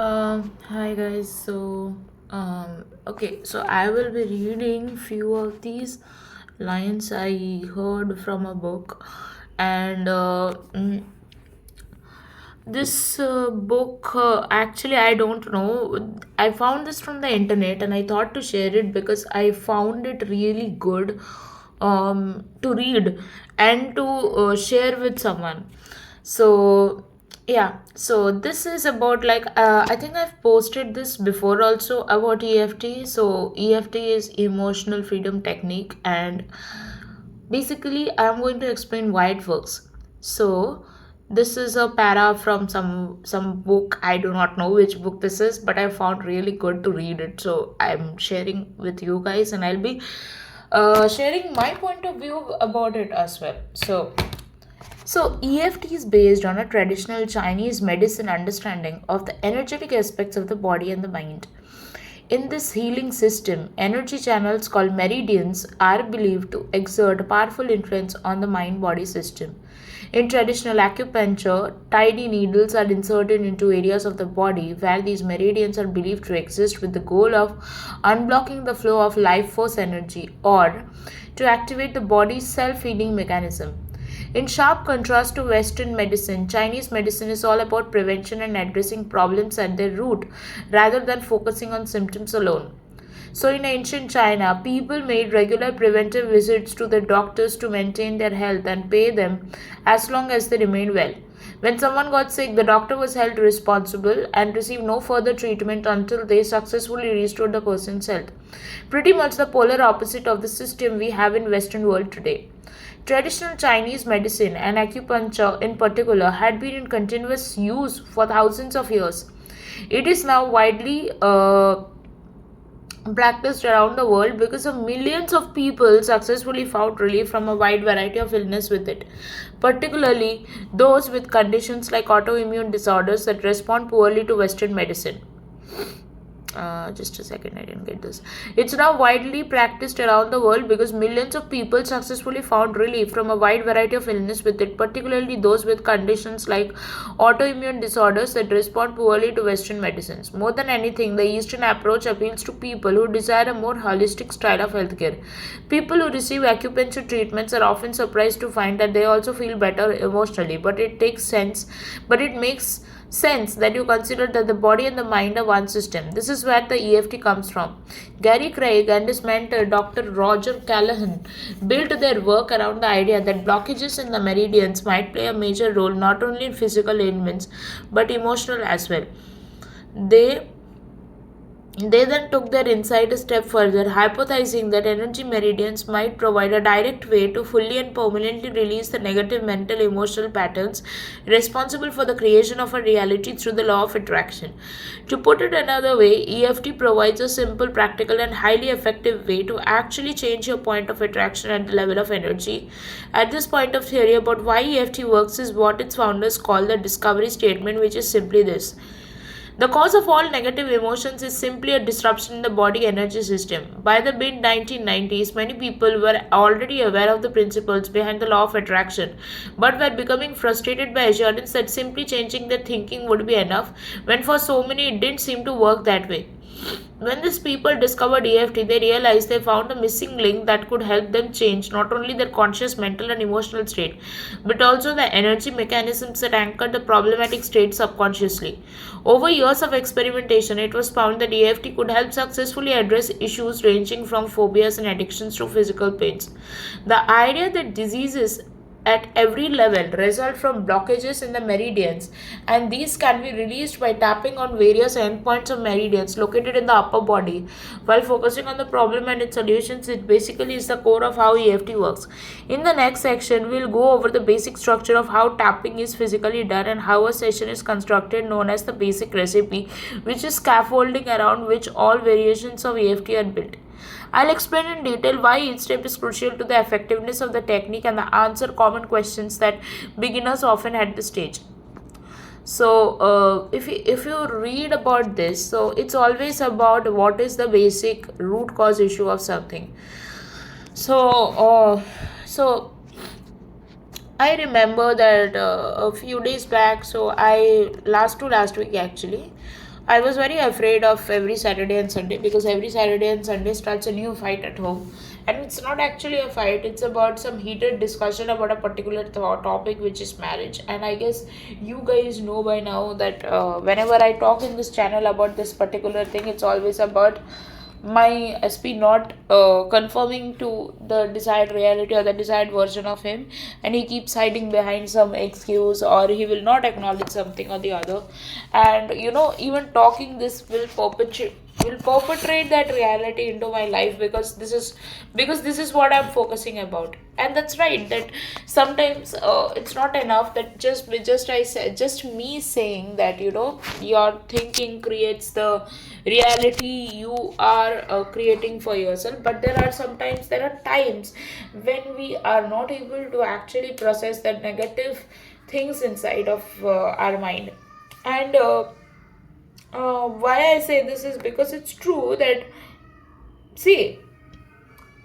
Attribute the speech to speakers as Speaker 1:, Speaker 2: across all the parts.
Speaker 1: Hi guys. So I will be reading few of these lines I heard from a book, and this book actually I don't know. I found this from the internet, and I thought to share it because I found it really good to read and to share with someone. So yeah, so this is about like I think I've posted this before also about EFT. So EFT is emotional freedom technique, and basically I'm going to explain why it works. So this is a para from some book. I do not know which book this is, but I found really good to read it, so I'm sharing with you guys, and I'll be sharing my point of view about it as well. So EFT is based on a traditional Chinese medicine understanding of the energetic aspects of the body and the mind. In this healing system, energy channels called meridians are believed to exert a powerful influence on the mind body system. In traditional acupuncture, tiny needles are inserted into areas of the body where these meridians are believed to exist with the goal of unblocking the flow of life force energy or to activate the body's self healing mechanism. In sharp contrast to Western medicine, Chinese medicine is all about prevention and addressing problems at their root rather than focusing on symptoms alone. So, in ancient China, people made regular preventive visits to their doctors to maintain their health and pay them as long as they remained well. When someone got sick, the doctor was held responsible and received no further treatment until they successfully restored the person's health. Pretty much the polar opposite of the system we have in Western world today. Traditional Chinese medicine and acupuncture in particular had been in continuous use for thousands of years. It is now widely practiced around the world because of millions of people successfully found relief from a wide variety of illness with it, particularly those with conditions like autoimmune disorders that respond poorly to Western medicine. Just a second, I didn't get this. It's now widely practiced around the world because millions of people successfully found relief from a wide variety of illness with it, particularly those with conditions like autoimmune disorders that respond poorly to Western medicines. More than anything, the Eastern approach appeals to people who desire a more holistic style of healthcare. People who receive acupuncture treatments are often surprised to find that they also feel better emotionally, but it makes sense that you consider that the body and the mind are one system. This is where the EFT comes from. Gary Craig and his mentor Dr. Roger Callahan built their work around the idea that blockages in the meridians might play a major role not only in physical ailments but emotional as well. They they then took their insight a step further, hypothesizing that energy meridians might provide a direct way to fully and permanently release the negative mental emotional patterns responsible for the creation of a reality through the law of attraction. To put it another way, EFT provides a simple, practical, and highly effective way to actually change your point of attraction at the level of energy. At this point of theory about why EFT works is what its founders call the discovery statement, which is simply this: the cause of all negative emotions is simply a disruption in the body energy system. By the mid 1990s, many people were already aware of the principles behind the law of attraction, but were becoming frustrated by assurance that simply changing their thinking would be enough, when for so many it didn't seem to work that way. When these people discovered EFT, they realized they found a missing link that could help them change not only their conscious mental and emotional state, but also the energy mechanisms that anchor the problematic state subconsciously. Over years of experimentation, it was found that EFT could help successfully address issues ranging from phobias and addictions to physical pains. The idea that diseases at every level result from blockages in the meridians, and these can be released by tapping on various endpoints of meridians located in the upper body while focusing on the problem and its solutions. It basically is the core of how EFT works. In the next section, we'll go over the basic structure of how tapping is physically done and how a session is constructed, known as the basic recipe, which is scaffolding around which all variations of EFT are built. I'll explain in detail why each step is crucial to the effectiveness of the technique and answer common questions that beginners often at this stage. So, if you read about this, so it's always about what is the basic root cause issue of something. So, so I remember that a few days back, so I last week actually, I was very afraid of every Saturday and Sunday, because every Saturday and Sunday starts a new fight at home. And it's not actually a fight, it's about some heated discussion about a particular topic, which is marriage. And I guess you guys know by now that whenever I talk in this channel about this particular thing, it's always about my SP not conforming to the desired reality or the desired version of him, and he keeps hiding behind some excuse, or he will not acknowledge something or the other. And even talking this will perpetrate that reality into my life, because this is what I'm focusing about. And that's right, that sometimes it's not enough that just me saying that your thinking creates the reality you are creating for yourself. But there are times when we are not able to actually process the negative things inside of our mind. And why I say this is because it's true that, see,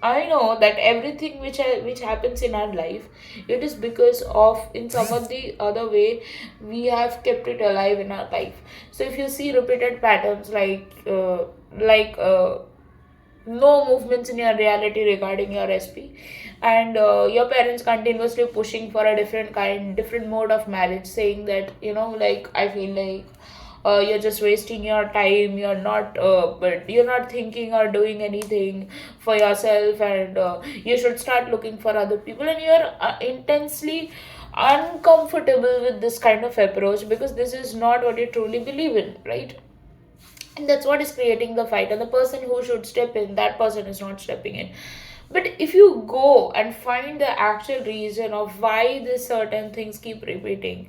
Speaker 1: I know that everything which happens in our life, it is because of, in some of the other way, we have kept it alive in our life. So if you see repeated patterns like no movements in your reality regarding your SP, and your parents continuously pushing for a different mode of marriage, saying that like, I feel like you're just wasting your time, but you're not thinking or doing anything for yourself, and you should start looking for other people, and you're intensely uncomfortable with this kind of approach, because this is not what you truly believe in, right? And that's what is creating the fight, and the person who should step in, that person is not stepping in. But if you go and find the actual reason of why these certain things keep repeating,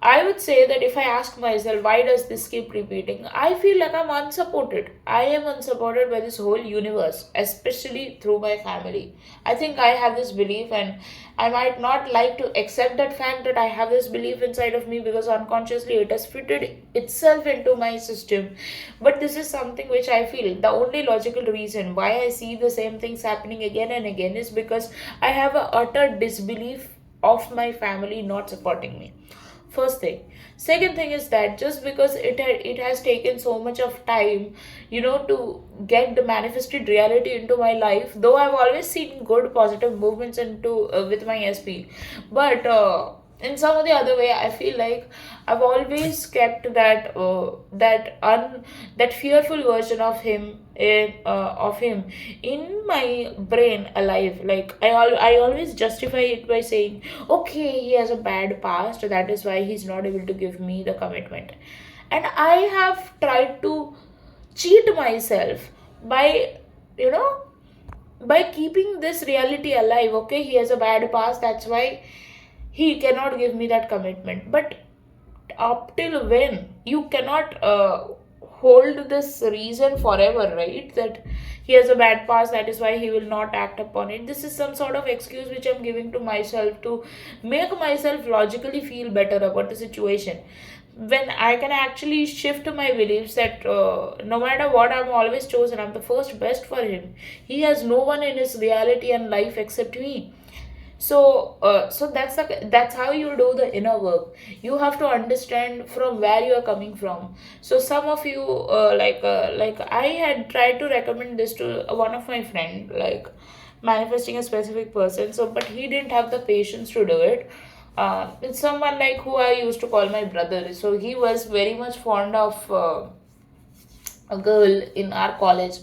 Speaker 1: I would say that if I ask myself, why does this keep repeating? I feel like I'm unsupported. I am unsupported by this whole universe, especially through my family. I think I have this belief, and I might not like to accept that fact that I have this belief inside of me, because unconsciously it has fitted itself into my system. But this is something which I feel the only logical reason why I see the same things happening again and again is because I have a utter disbelief of my family not supporting me. First thing. Second thing is that just because it has taken so much of time, to get the manifested reality into my life, though I've always seen good positive movements into with my SP. But in some of the other way, I feel like I've always kept that fearful version of him in my brain alive. Like, I always justify it by saying, okay, he has a bad past, that is why he's not able to give me the commitment. And I have tried to cheat myself by you know by keeping this reality alive. Okay, he has a bad past, that's why he cannot give me that commitment. But up till when? You cannot hold this reason forever, right? That he has a bad past, that is why he will not act upon it. This is some sort of excuse which I'm giving to myself to make myself logically feel better about the situation, when I can actually shift my beliefs that no matter what, I'm always chosen, I'm the first best for him. He has no one in his reality and life except me. So that's how you do the inner work. You have to understand from where you are coming from. So some of you, like I had tried to recommend this to one of my friend, like manifesting a specific person. So, but he didn't have the patience to do it. It's someone like who I used to call my brother. So he was very much fond of a girl in our college,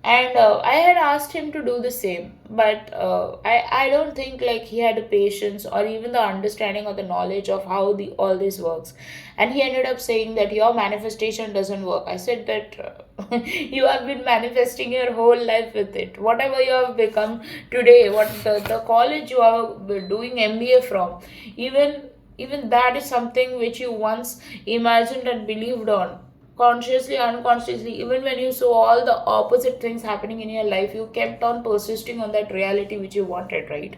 Speaker 1: and I had asked him to do the same, but I don't think like he had the patience or even the understanding or the knowledge of how the all this works. And he ended up saying that your manifestation doesn't work. I said that you have been manifesting your whole life with it. Whatever you have become today, what the college you are doing MBA from, even that is something which you once imagined and believed on, consciously, unconsciously. Even when you saw all the opposite things happening in your life, you kept on persisting on that reality which you wanted, right?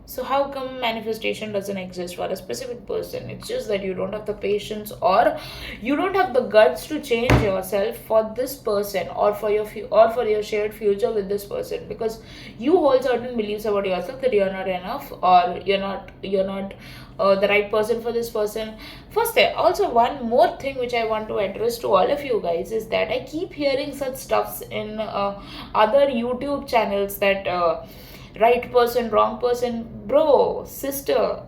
Speaker 1: So how come manifestation doesn't exist for a specific person? It's just that you don't have the patience, or you don't have the guts to change yourself for this person, or for or for your shared future with this person, because you hold certain beliefs about yourself that you're not enough, or you're not the right person for this person. First, also one more thing which I want to address to all of you guys is that I keep hearing such stuffs in other YouTube channels that right person, wrong person. Bro, sister,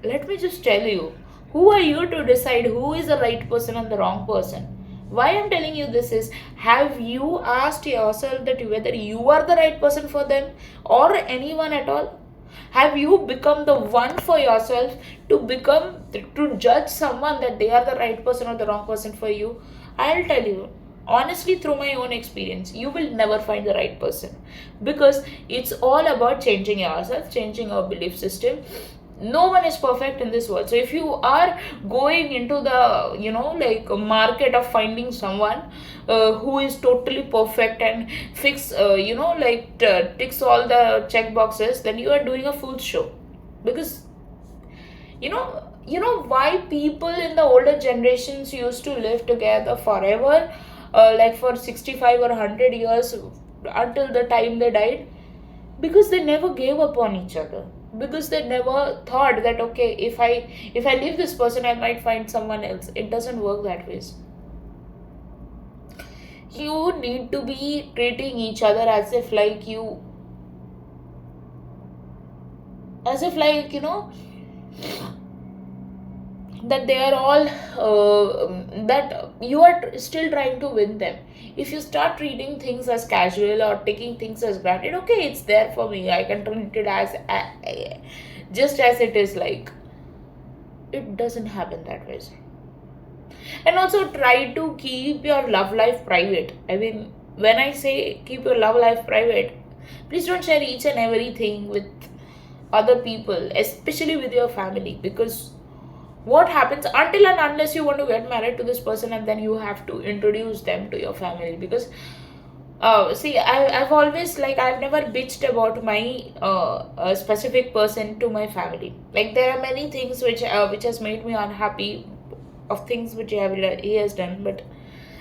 Speaker 1: let me just tell you, who are you to decide who is the right person and the wrong person? Why I'm telling you this is, have you asked yourself that whether you are the right person for them or anyone at all? Have you become the one for yourself to judge someone that they are the right person or the wrong person for you? I'll tell you honestly, through my own experience, you will never find the right person, because it's all about changing yourself, changing your belief system. No one is perfect in this world. So if you are going into the like market of finding someone who is totally perfect and fix ticks all the check boxes, then you are doing a fool's show. Because why people in the older generations used to live together forever, like for 65 or 100 years, until the time they died? Because they never gave up on each other, because they never thought that, okay, if I leave this person, I might find someone else. It doesn't work that way. You need to be treating each other as if like that they are all that you are still trying to win them. If you start treating things as casual or taking things as granted, okay, it's there for me, I can treat it as just as it is, like, it doesn't happen that way. And also try to keep your love life private. I mean, when I say keep your love life private, please don't share each and everything with other people, especially with your family. Because what happens, until and unless you want to get married to this person, and then you have to introduce them to your family. Because see, I've always, like, I've never bitched about my specific person to my family. Like, there are many things which has made me unhappy, of things which he has done, but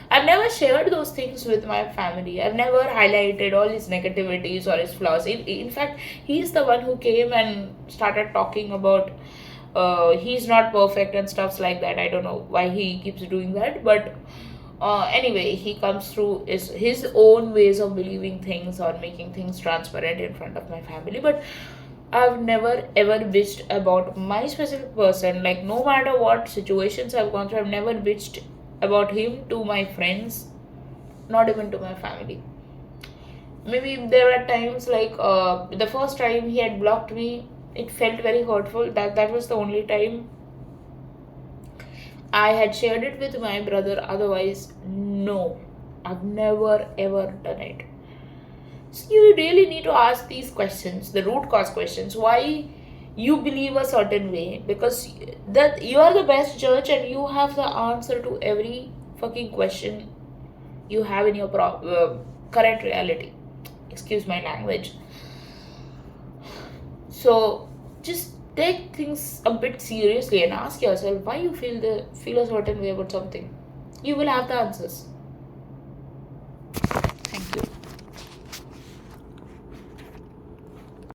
Speaker 1: I've never shared those things with my family. I've never highlighted all his negativities or his flaws. In fact, he's the one who came and started talking about he's not perfect and stuffs like that. I don't know why he keeps doing that, but anyway, he comes through his own ways of believing things or making things transparent in front of my family. But I've never ever bitched about my specific person. Like, no matter what situations I've gone through, I've never bitched about him to my friends, not even to my family. Maybe there were times, like the first time he had blocked me, it felt very hurtful. That was the only time I had shared it with my brother. Otherwise, no, I've never ever done it. So you really need to ask these questions, the root cause questions. Why you believe a certain way? Because that you are the best judge, and you have the answer to every fucking question you have in your current reality. Excuse my language. So just take things a bit seriously and ask yourself why you feel a certain way about something. You will have the answers.